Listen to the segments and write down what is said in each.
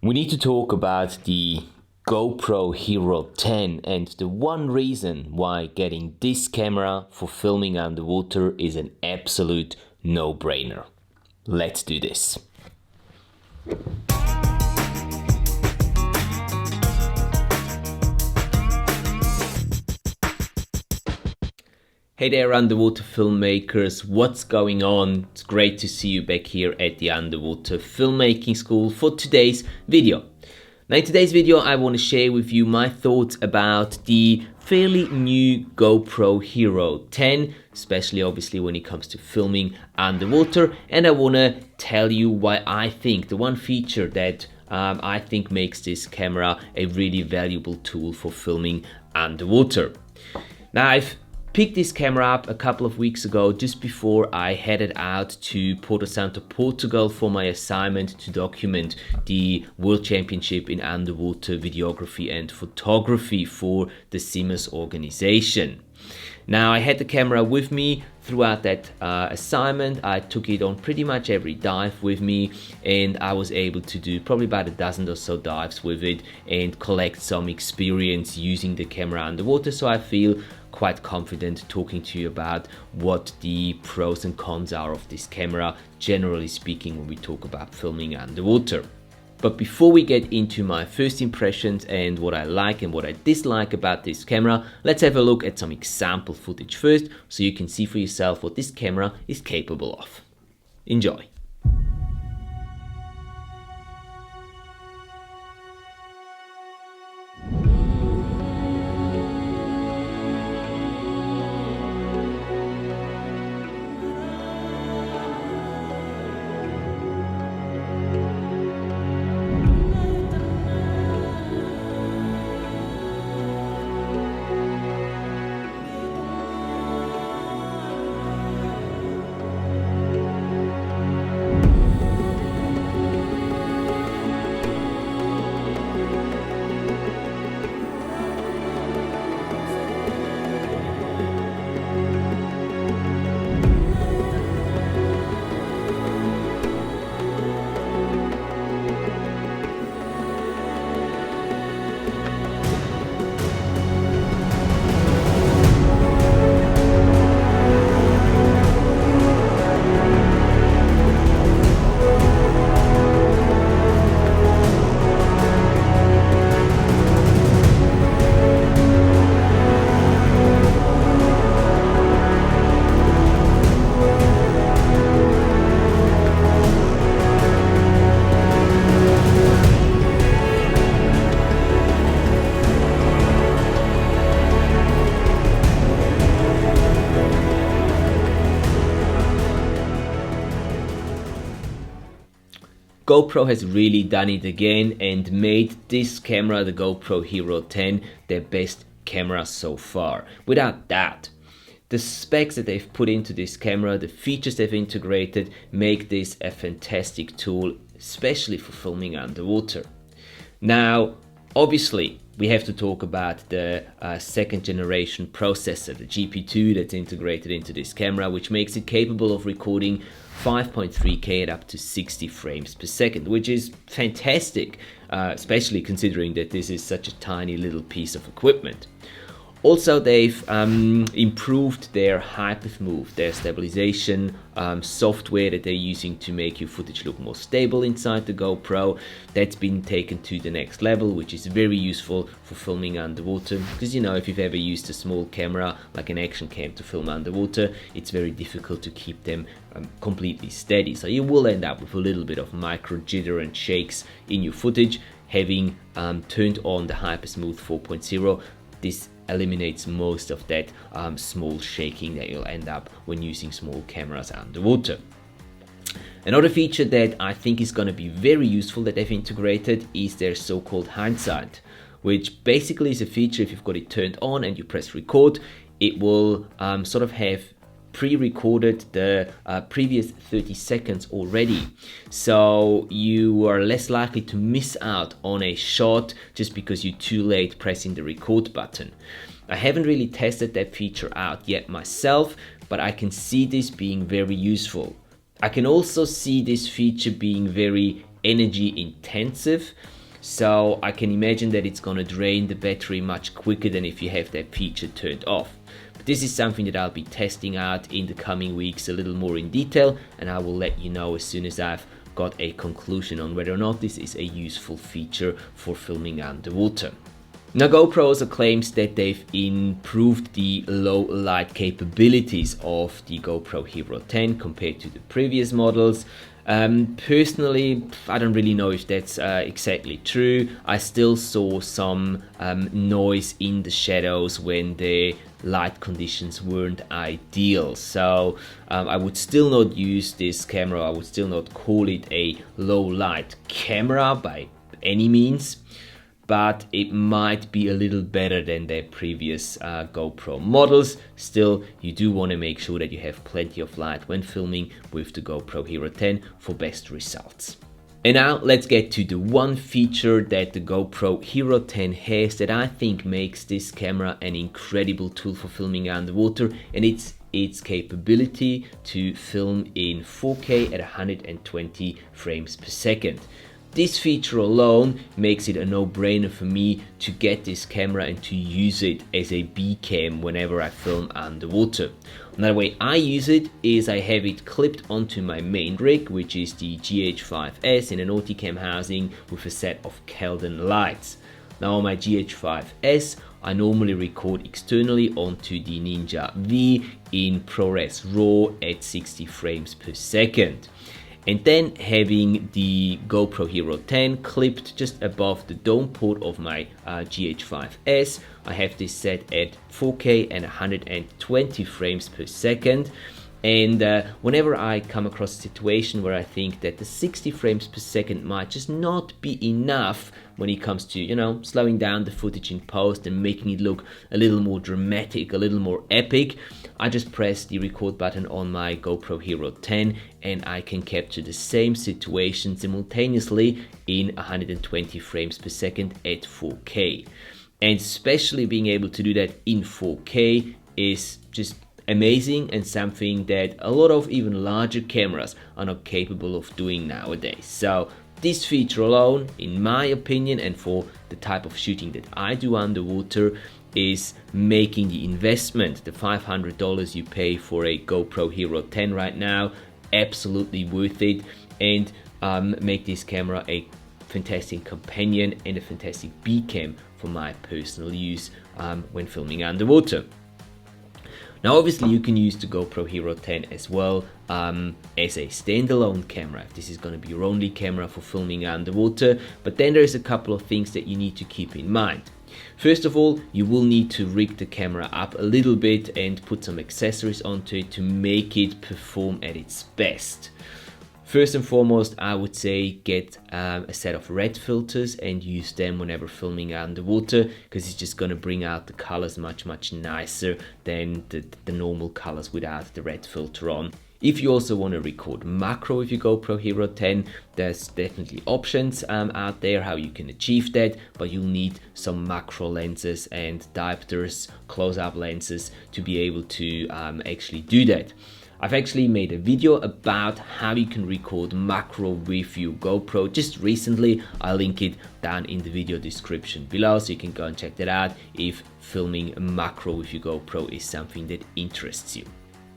We need to talk about the GoPro Hero 10 and the one reason why getting this camera for filming underwater is an absolute no-brainer. Let's do this. Hey there underwater filmmakers, what's going on? It's great to see you back here at the Underwater Filmmaking School for today's video. Now in today's video I want to share with you my thoughts about the fairly new GoPro Hero 10, especially obviously when it comes to filming underwater, and I want to tell you why I think the one feature that I think makes this camera a really valuable tool for filming underwater. Now I've picked this camera up a couple of weeks ago, just before I headed out to Porto Santo, Portugal for my assignment to document the World Championship in underwater videography and photography for the CMAS organization. Now I had the camera with me throughout that assignment. I took it on pretty much every dive with me, and I was able to do probably about a dozen or so dives with it and collect some experience using the camera underwater, so I feel quite confident talking to you about what the pros and cons are of this camera, generally speaking, when we talk about filming underwater. But before we get into my first impressions and what I like and what I dislike about this camera, let's have a look at some example footage first, so you can see for yourself what this camera is capable of. Enjoy! GoPro has really done it again and made this camera, the GoPro Hero 10, their best camera so far. Without doubt. The specs that they've put into this camera, the features they've integrated, make this a fantastic tool, especially for filming underwater. Now, obviously, we have to talk about the second generation processor, the GP2 that's integrated into this camera, which makes it capable of recording 5.3K at up to 60 frames per second, which is fantastic, especially considering that this is such a tiny little piece of equipment. Also, they've improved their HyperSmooth, their stabilization software that they're using to make your footage look more stable inside the GoPro. That's been taken to the next level, which is very useful for filming underwater, because you know, if you've ever used a small camera like an action cam to film underwater, it's very difficult to keep them completely steady. So you will end up with a little bit of micro jitter and shakes in your footage. Having turned on the HyperSmooth 4.0, this eliminates most of that small shaking that you'll end up when using small cameras underwater. Another feature that I think is going to be very useful that they've integrated is their so-called hindsight, which basically is a feature. If you've got it turned on and you press record, it will sort of have pre-recorded the previous 30 seconds already, so you are less likely to miss out on a shot just because you're too late pressing the record button. I haven't really tested that feature out yet myself, but I can see this being very useful. I can also see this feature being very energy intensive, so I can imagine that it's gonna drain the battery much quicker than if you have that feature turned off. But this is something that I'll be testing out in the coming weeks a little more in detail, and I will let you know as soon as I've got a conclusion on whether or not this is a useful feature for filming underwater. Now, GoPro also claims that they've improved the low light capabilities of the GoPro Hero 10 compared to the previous models. Personally, I don't really know if that's exactly true. I still saw some noise in the shadows when the light conditions weren't ideal. So I would still not use this camera. I would still not call it a low light camera by any means, but it might be a little better than their previous GoPro models. Still, you do want to make sure that you have plenty of light when filming with the GoPro Hero 10 for best results. And now let's get to the one feature that the GoPro Hero 10 has that I think makes this camera an incredible tool for filming underwater, and it's its capability to film in 4K at 120 frames per second. This feature alone makes it a no-brainer for me to get this camera and to use it as a B-cam whenever I film underwater. Another way I use it is I have it clipped onto my main rig, which is the GH5S in an Nauticam housing with a set of Kelden lights. Now on my GH5S, I normally record externally onto the Ninja V in ProRes RAW at 60 frames per second. And then having the GoPro Hero 10 clipped just above the dome port of my GH5S, I have this set at 4K and 120 frames per second. And whenever I come across a situation where I think that the 60 frames per second might just not be enough when it comes to, you know, slowing down the footage in post and making it look a little more dramatic, a little more epic, I just press the record button on my GoPro Hero 10 and I can capture the same situation simultaneously in 120 frames per second at 4K. And especially being able to do that in 4K is just amazing and something that a lot of even larger cameras are not capable of doing nowadays. So this feature alone, in my opinion, and for the type of shooting that I do underwater, is making the investment, the $500 you pay for a GoPro Hero 10 right now, absolutely worth it, and make this camera a fantastic companion and a fantastic B-cam for my personal use when filming underwater. Now obviously you can use the GoPro Hero 10 as well as a standalone camera if this is going to be your only camera for filming underwater, but then there's a couple of things that you need to keep in mind. First of all, you will need to rig the camera up a little bit and put some accessories onto it to make it perform at its best. First and foremost, I would say get a set of red filters and use them whenever filming underwater, because it's just going to bring out the colors much nicer than the normal colors without the red filter on. If you also want to record macro with your GoPro Hero 10, there's definitely options out there how you can achieve that, but you'll need some macro lenses and diopters, close-up lenses to be able to actually do that. I've actually made a video about how you can record macro with your GoPro just recently. I'll link it down in the video description below, so you can go and check that out if filming macro with your GoPro is something that interests you.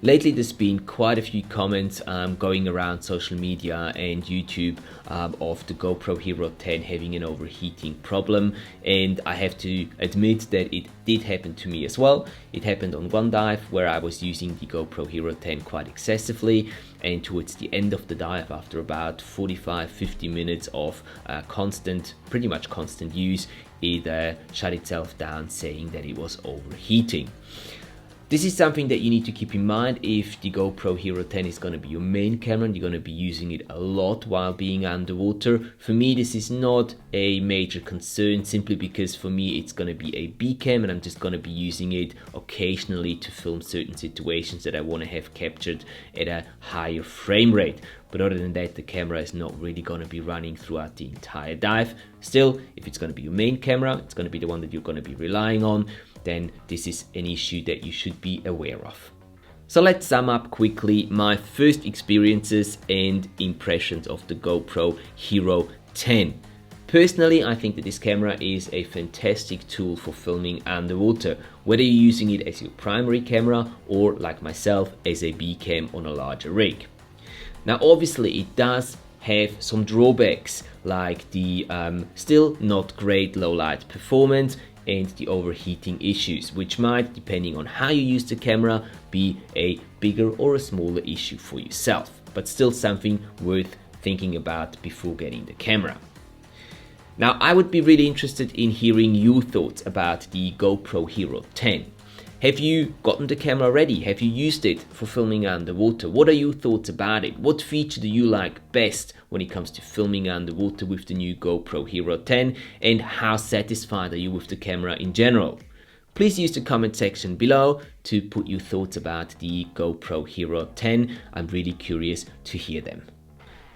Lately there's been quite a few comments going around social media and YouTube of the GoPro Hero 10 having an overheating problem, and I have to admit that it did happen to me as well. It happened on one dive where I was using the GoPro Hero 10 quite excessively, and towards the end of the dive, after about 45-50 minutes of pretty much constant use, it shut itself down saying that it was overheating. This is something that you need to keep in mind if the GoPro Hero 10 is going to be your main camera and you're going to be using it a lot while being underwater. For me, this is not a major concern, simply because for me it's going to be a B cam and I'm just going to be using it occasionally to film certain situations that I want to have captured at a higher frame rate. But other than that, the camera is not really going to be running throughout the entire dive. Still, if it's going to be your main camera, it's going to be the one that you're going to be relying on, then this is an issue that you should be aware of. So let's sum up quickly my first experiences and impressions of the GoPro Hero 10. Personally, I think that this camera is a fantastic tool for filming underwater, whether you're using it as your primary camera or, like myself, as a B cam on a larger rig. Now obviously it does have some drawbacks, like the still not great low light performance and the overheating issues, which might, depending on how you use the camera, be a bigger or a smaller issue for yourself, but still something worth thinking about before getting the camera. Now I would be really interested in hearing your thoughts about the GoPro Hero 10. Have you gotten the camera ready? Have you used it for filming underwater? What are your thoughts about it? What feature do you like best when it comes to filming underwater with the new GoPro Hero 10? And how satisfied are you with the camera in general? Please use the comment section below to put your thoughts about the GoPro Hero 10. I'm really curious to hear them.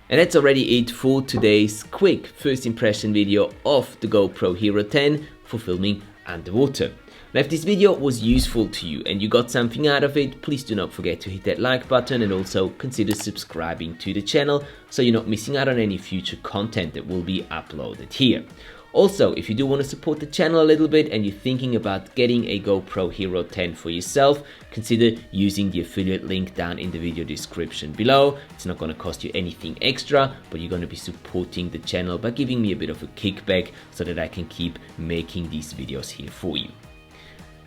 And that's already it for today's quick first impression video of the GoPro Hero 10 for filming underwater. Now if this video was useful to you and you got something out of it, please do not forget to hit that like button and also consider subscribing to the channel so you're not missing out on any future content that will be uploaded here. Also, if you do want to support the channel a little bit and you're thinking about getting a GoPro Hero 10 for yourself, consider using the affiliate link down in the video description below. It's not going to cost you anything extra, but you're going to be supporting the channel by giving me a bit of a kickback so that I can keep making these videos here for you.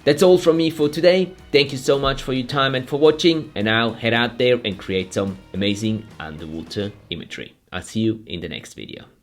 That's all from me for today. Thank you so much for your time and for watching, and now head out there and create some amazing underwater imagery. I'll see you in the next video.